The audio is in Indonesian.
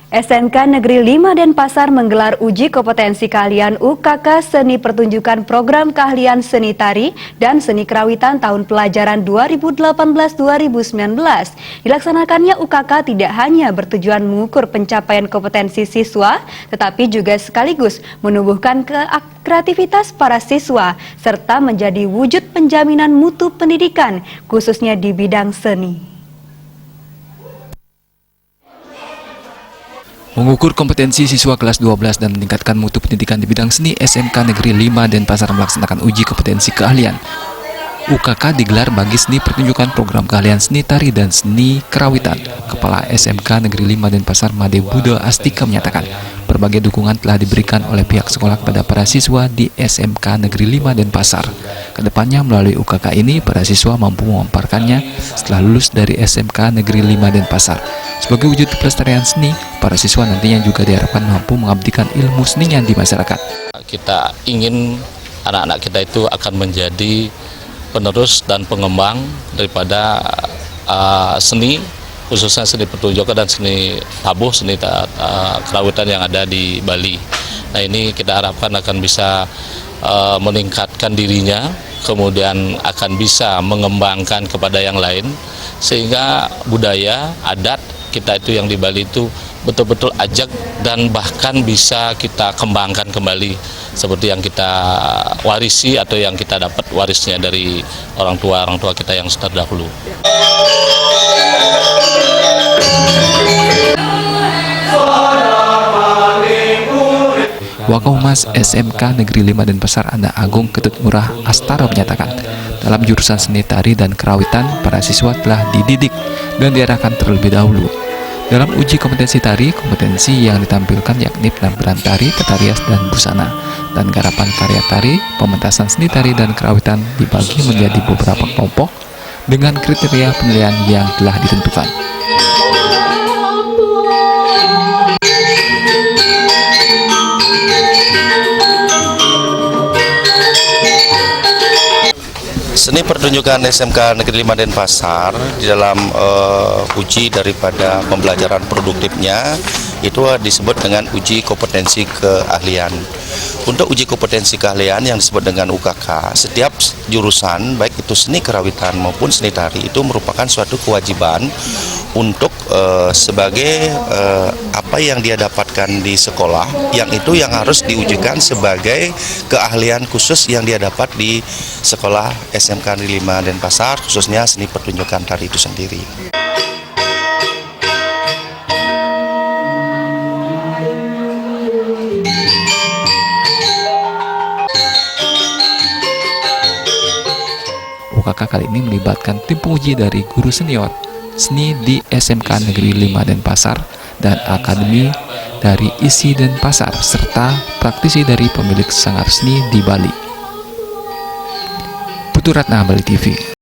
SMK Negeri 5 Denpasar menggelar uji kompetensi keahlian UKK Seni Pertunjukan Program Keahlian Seni Tari dan Seni Kerawitan tahun pelajaran 2018-2019. Dilaksanakannya UKK tidak hanya bertujuan mengukur pencapaian kompetensi siswa, tetapi juga sekaligus menumbuhkan kreativitas para siswa, serta menjadi wujud penjaminan mutu pendidikan, khususnya di bidang seni. Mengukur kompetensi siswa kelas 12 dan meningkatkan mutu pendidikan di bidang seni, SMK Negeri 5 Denpasar melaksanakan uji kompetensi keahlian. UKK digelar bagi seni pertunjukan program keahlian seni tari dan seni kerawitan. Kepala SMK Negeri 5 Denpasar Made Budo Astika menyatakan, berbagai dukungan telah diberikan oleh pihak sekolah kepada para siswa di SMK Negeri 5 Denpasar. Kedepannya melalui UKK ini, para siswa mampu memamparkannya setelah lulus dari SMK Negeri 5 Denpasar. Sebagai wujud pelestarian seni, para siswa nantinya juga diharapkan mampu mengabdikan ilmu seninya di masyarakat. Kita ingin anak-anak kita itu akan menjadi penerus dan pengembang daripada seni, khususnya seni pertunjukan dan seni tabuh, seni kerawitan yang ada di Bali. Nah, ini kita harapkan akan bisa meningkatkan dirinya, kemudian akan bisa mengembangkan kepada yang lain, sehingga budaya, adat kita itu yang di Bali itu betul-betul ajak dan bahkan bisa kita kembangkan kembali seperti yang kita warisi atau yang kita dapat warisnya dari orang tua kita yang terdahulu. Wakaumas SMK Negeri 5 Denpasar Anda Agung Ketut Murah Astara menyatakan, dalam jurusan seni tari dan kerawitan, para siswa telah dididik dan diarahkan terlebih dahulu. Dalam uji kompetensi tari, kompetensi yang ditampilkan yakni penampilan tari, tata rias, dan busana, dan garapan karya tari. Pementasan seni tari dan kerawitan dibagi menjadi beberapa kelompok dengan kriteria penilaian yang telah ditentukan. Seni pertunjukan SMK Negeri 5 Denpasar di dalam uji daripada pembelajaran produktifnya itu disebut dengan uji kompetensi keahlian. Untuk uji kompetensi keahlian yang disebut dengan UKK, setiap jurusan baik itu seni kerawitan maupun seni tari itu merupakan suatu kewajiban untuk sebagai apa yang dia dapatkan di sekolah, yang itu yang harus diujikan sebagai keahlian khusus yang dia dapat di sekolah SMK Negeri 5 Denpasar, khususnya seni pertunjukan tari itu sendiri. UKK kali ini melibatkan tim penguji dari guru senior seni di SMK Negeri 5 Denpasar dan akademi dari ISI Denpasar serta praktisi dari pemilik sanggar seni di Bali. Putu Ratna, Bali TV.